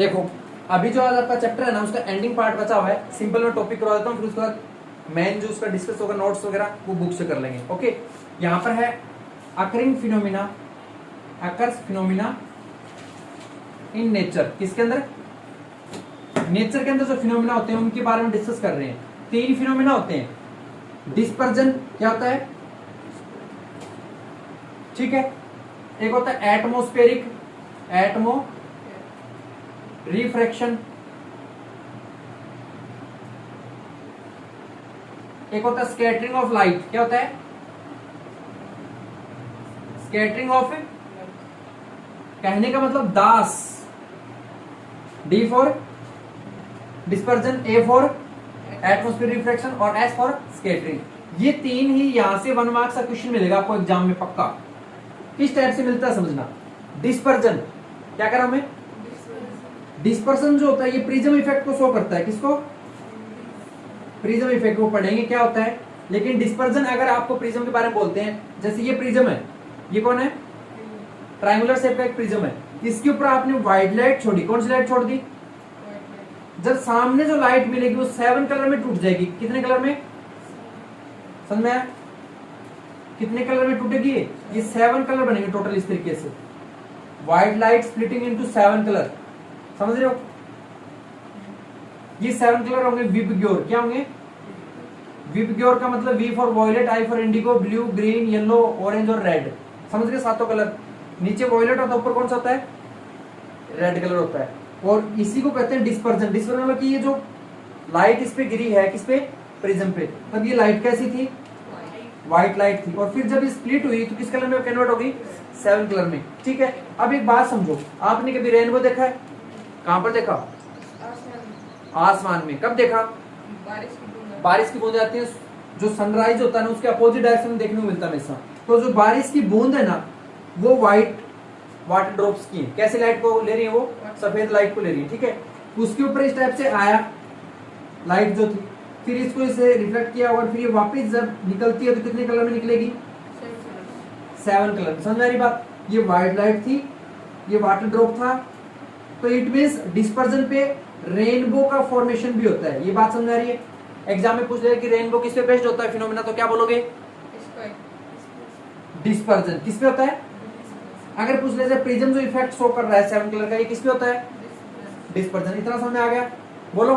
देखो अभी जो आज आपका चैप्टर है ना उसका एंडिंग पार्ट बचा हुआ है, सिंपल में टॉपिक करवा देता हूँ, फिर उसके बाद मेन जो उसका डिस्कस होगा नोट्स वगैरह वो बुक से कर लेंगे। ओके, यहाँ पर है occurring phenomena, occurs phenomena in nature. किसके अंदर? नेचर के अंदर जो फिनोमिना होते हैं उनके बारे में डिस्कस कर रहे हैं। 3 फिनोमिना होते हैं। डिस्पर्जन क्या होता है, ठीक है, एक होता है एटमोस्फेरिक, एटमो रिफ्रैक्शन, एक होता है स्कैटरिंग ऑफ लाइट। क्या होता है? स्कैटरिंग ऑफ, कहने का मतलब दास, D for dispersion, A for atmospheric refraction और एस फॉर स्कैटरिंग। ये 3 ही यहां से 1 मार्क्स का क्वेश्चन मिलेगा आपको एग्जाम में पक्का। किस टाइप से मिलता है समझना। डिस्पर्जन क्या करा हमें? डिस्पर्सन जो होता है ये प्रिज्म इफेक्ट को शो करता है। किसको? प्रिज्म इफेक्ट को पढ़ेंगे क्या होता है। लेकिन डिस्पर्जन अगर आपको प्रिज्म के बारे में बोलते हैं, जैसे ये प्रिज्म है, ये कौन है? ट्रायंगुलर शेप का एक प्रिज्म है, इसके ऊपर आपने व्हाइट लाइट छोड़ी। कौन सी लाइट छोड़ दी? जब सामने जो लाइट मिलेगी वो 7 कलर में टूट जाएगी। कितने कलर में? समझ में आया? कितने कलर में टूटेगी? ये 7 कलर बनेंगे टोटल इस तरीके से। White light splitting into 7 colour, समझ रहे हो? ये 7 कलर होंगे विबग्योर। क्या होंगे? विबग्योर का मतलब V for violet, I for indigo, blue, green, yellow, orange और रेड। समझ गए? 7 कलर। नीचे वॉयलेट होता है, ऊपर कौन सा होता है? रेड कलर होता है। और इसी को कहते हैं डिस्पर्जन। डिस्पर्जन मतलब कि ये जो लाइट इस पे गिरी है, किस पे? प्रिज्म पे। अब ये लाइट कैसी थी? व्हाइट लाइट थी, और फिर जब स्प्लिट हुई तो किस कलर में कन्वर्ट होगी? 7 कलर में। ठीक है, अब एक बात समझो, आपने कभी रेनबो देखा है? कहां पर देखा? आसमान में। कब देखा? बारिश की बूंद आती है, जो सनराइज होता है ना उसके अपोजिट डायरेक्शन में देखने को मिलता है हमेशा। तो जो बारिश की बूंद है ना वो व्हाइट वाटर ड्रॉप्स की है। कैसी लाइट को ले रही है? वो सफेद लाइट को ले रही है। ठीक है, उसके ऊपर इस टाइप से आया लाइट जो थी, फिर इसको इसे रिफ्लेक्ट किया और फिर ये वापस जब निकलती है तो कितने कलर में निकलेगी? 7 कलर। समझ में आ रही बात? ये व्हाइट लाइट थी, ये वाटर ड्रॉप था, तो इट मींस डिस्पर्जन पे रेनबो का फॉर्मेशन भी होता है। ये बात समझ आ रही है? एग्जाम में पूछ ले कि रेनबो किस पे बेस्ड होता है फिनोमेना, तो क्या बोलोगे? डिस्पर्जन। किस पे होता है? अगर पूछ ले प्रिज्म जो इफेक्ट शो कर रहा है 7 कलर का, ये किस पे होता है? डिस्पर्जन। इतना समझ में आ गया? बोलो।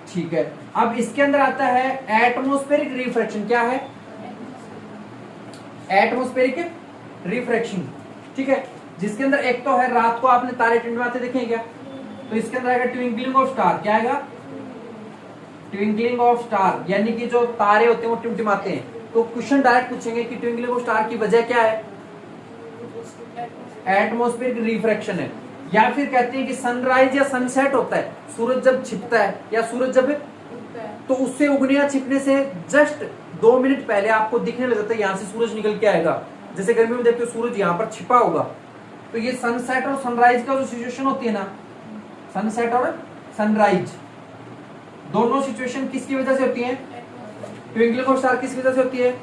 ठीक है, अब इसके अंदर आता है एटमॉस्फेरिक रिफ्रैक्शन। क्या है? Atmospheric refraction. ठीक है, जिसके अंदर एक तो है रात को आपने तारे टिमटिमाते देखे क्या? तो इसके अंदर आएगा ट्विंकलिंग ऑफ स्टार। क्या आएगा? ट्विंकलिंग ऑफ स्टार, यानी कि जो तारे होते हैं वो टिमटिमाते हैं। तो क्वेश्चन डायरेक्ट पूछेंगे कि ट्विंकलिंग ऑफ स्टार की वजह क्या है? एटमॉस्फेरिक रिफ्रैक्शन है। या फिर कहते हैं कि सनराइज या सनसेट होता है, सूरज जब छिपता है या सूरज जब, तो उससे उगने या छिपने से जस्ट 2 मिनट पहले आपको दिखने लग जाता है यहाँ से सूरज निकल के आएगा। जैसे गर्मी में देखते हो सूरज यहाँ पर छिपा होगा, तो ये सनसेट और सनराइज का जो सिचुएशन होती है ना, सनसेट और सनराइज दोनों सिचुएशन किसकी वजह से होती है? ट्विंकलिंग ऑफ स्टार किस वजह से होती है?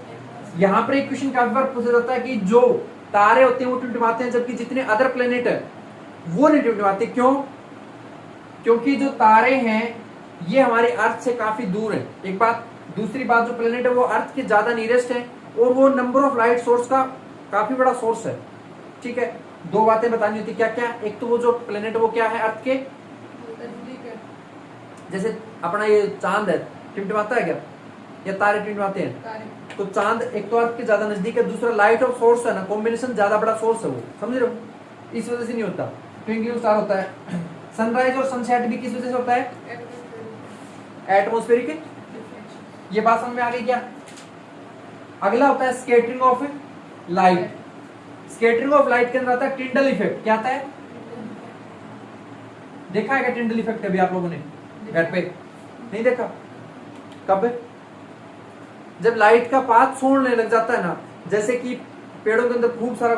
यहाँ पर एक क्वेश्चन काफी बार पूछा जाता है कि जो तारे होते हैं वो टिमटिमाते हैं, जबकि जितने अदर प्लेनेट है वो नहीं टिमटिमाते। क्यों? क्योंकि जो तारे हैं ये हमारे अर्थ से काफी दूर है, एक बात। दूसरी बात, जो प्लेनेट है वो अर्थ के ज्यादा नियरेस्ट है और वो नंबर ऑफ लाइट सोर्स का काफी बड़ा सोर्स है। ठीक है, 2 बातें बतानी होती। क्या क्या? एक तो वो जो प्लेनेट है वो क्या है? अर्थ के, जैसे अपना ये चांद है, टिमटिमाता है क्या? या तारे टिमटिमाते हैं? तो चांद एक तो अर्थ के ज्यादा नजदीक है, दूसरा लाइट और सोर्स है ना, कॉम्बिनेशन ज्यादा बड़ा सोर्स है वो, समझ रहे हो? इस वजह से नहीं होता। ट्विंकलिंग स्टार होता है। सनराइज और सनसेट भी किस वजह से होता है? एटमॉस्फेरिक। ये बात समझ में आ गई क्या? अगला होता है scattering of light. Scattering of light के अंदर आता है टिंडल इफेक्ट। क्या आता है? देखा है क्या टिंडल इफेक्ट अभी आप लोगों ने घर पे? नहीं देखा? कब? जब लाइट का पाथ छोड़ने लग जाता है ना, जैसे कि पेड़ों के अंदर खूब सारा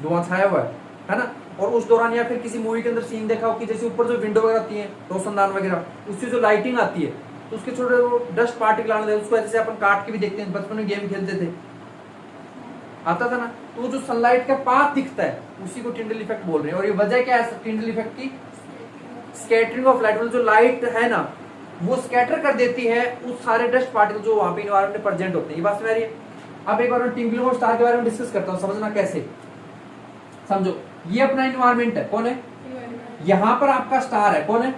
धुआं छाया हुआ है ना, और उस दौरान या फिर किसी मूवी के अंदर सीन देखा हो कि जैसे ऊपर जो विंडो वगैरह आती है, रोशनदान वगैरह, उससे जो लाइटिंग आती है तो उसके छोटे वो डस्ट पार्टिकल आने, उसको ऐसे अपन काट के भी देखते हैं, बचपन में गेम खेलते थे, आता था ना, तो जो सनलाइट का पाथ दिखता है उसी को टिंडल इफेक्ट बोल रहे हैं। और ये वजह क्या है टिंडल इफेक्ट की? स्कैटरिंग ऑफ लाइट, मतलब जो लाइट है ना वो स्कैटर कर देती है उस सारे डस्ट पार्टिकल जो वहां पे इन्वायरमेंट में प्रेजेंट होते हैं। ये बात समझ रही है? अब एक बार मैं ट्विंकलिंग ऑफ स्टार के बारे में डिस्कस करता हूँ, समझना कैसे। समझो, ये अपना इन्वायरमेंट है, कौन है? यहाँ पर आपका स्टार है, कौन है?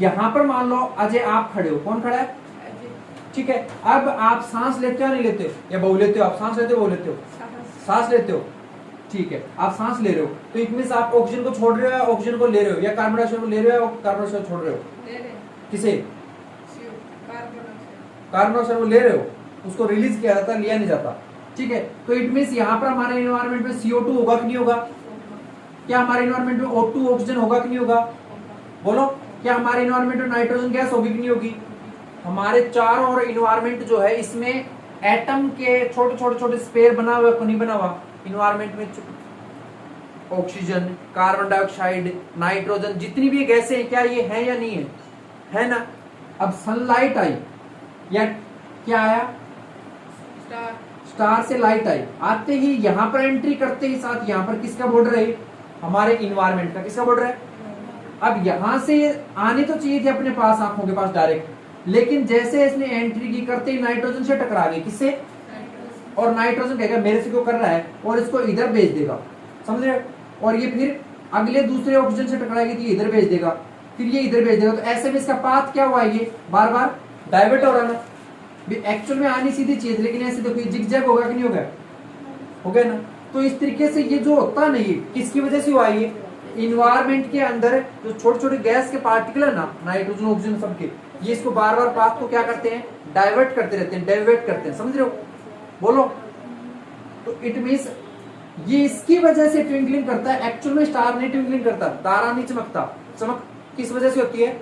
यहाँ पर मान लो अजय आप खड़े हो, कौन खड़ा है? ठीक है। अब आप सांस लेते हो या नहीं लेते हो, या बहु लेते हो? आप सांस लेते हो, बहु लेते हो? सांस लेते हो, ठीक है। आप सांस ले रहे हो तो इट मींस आप ऑक्सीजन को छोड़ रहे हो या ऑक्सीजन को ले रहे हो, या कार्बन डाइऑक्साइड को ले रहे हो या कार्बन डाइऑक्साइड छोड़ रहे हो? किसे? कार्बन डाइऑक्साइड को ले रहे हो, उसको रिलीज किया जाता है, लिया नहीं जाता, ठीक है। तो इट मींस यहाँ पर हमारे इन्वायरमेंट में CO2 होगा कि नहीं होगा? क्या हमारे इन्वायरमेंट में O2 ऑक्सीजन होगा कि नहीं होगा? बोलो, क्या हमारे इन्वायरमेंट में नाइट्रोजन गैस होगी कि नहीं होगी? हमारे चारों ओर इन्वायरमेंट जो है इसमें एटम के छोटे छोटे छोटे स्पेयर बना हुआ, नहीं बना हुआ? इन्वायरमेंट में ऑक्सीजन, कार्बन डाइऑक्साइड, नाइट्रोजन, जितनी भी गैसें हैं, क्या ये है या नहीं है? है ना। अब सनलाइट आई या क्या आया? स्टार से लाइट आई, आते ही यहाँ पर एंट्री करते ही साथ यहाँ पर किसका बॉर्डर है? हमारे इन्वायरमेंट का। किसका बॉर्डर है? अब यहां से आने तो चाहिए थे अपने पास, आंखों के पास डायरेक्ट, लेकिन जैसे इसने एंट्री की करते ही नाइट्रोजन से टकरा गई। किससे? और नाइट्रोजन कहेगा मेरे से क्यों कर रहा है, और इसको इधर भेज देगा, समझ रहे? और ये फिर अगले दूसरे ऑक्सीजन से टकराएगी तो ये इधर भेज देगा, फिर ये इधर भेज देगा। तो ऐसे में इसका पाथ क्या हुआ? ये बार बार डाइवर्ट हो रहा है ना। एक्चुअल में आनी सीधी चीज, लेकिन ऐसे देखो ये जिगजैग होगा कि नहीं होगा? हो गया ना। तो इस तरीके से ये जो होता नहीं, किसकी वजह से हुआ? ये इन्वायरमेंट के अंदर जो छोटे छोटे गैस के पार्टिकल है ना, नाइट्रोजन ऑक्सीजन सबके, ये इसको बार बार पाथ को क्या करते हैं? डाइवर्ट करते रहते हैं, डेविएट करते हैं, समझ रहे हो? बोलो। तो इट मींस ये इसकी वजह से ट्विंकलिंग करता है। एक्चुअल में स्टार नहीं ट्विंकलिंग करता, तारा नहीं चमकता। चमक किस वजह से होती है?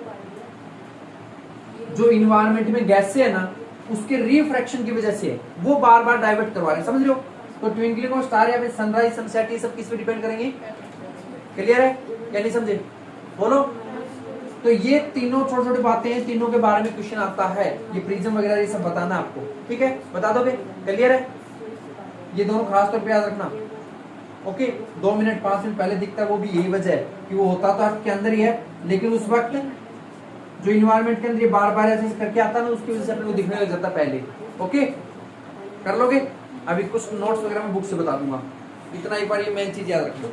जो इन्वायरमेंट में गैस से है ना उसके रिफ्रैक्शन की वजह से, वो बार बार डाइवर्ट करवा रहे हैं, समझ रहे हो? तो ट्विंकलिंग ऑफ स्टार या फिर सनराइज सनसेट ये सब किस पे डिपेंड करेंगे? क्लियर है या नहीं समझे? बोलो। तो ये तीनों छोटे छोटे बातें हैं, तीनों के बारे में क्वेश्चन आता है। ये प्रिज्म वगैरह ये सब बताना आपको, ठीक है? बता दोगे? क्लियर है? ये दोनों खास तौर पे याद रखना। ओके, 2 मिनट 5 मिनट पहले दिखता है, वो भी यही वजह है कि वो होता तो आपके अंदर ही है, लेकिन उस वक्त जो इन्वायरमेंट के अंदर ये बार बार ऐसे करके आता ना, उसकी वजह से अपने को दिखने लग जाता पहले। ओके, कर लोगे? अभी कुछ नोट्स वगैरह मैं बुक से बता दूंगा, इतना ही पर ये मेन चीज याद रखना।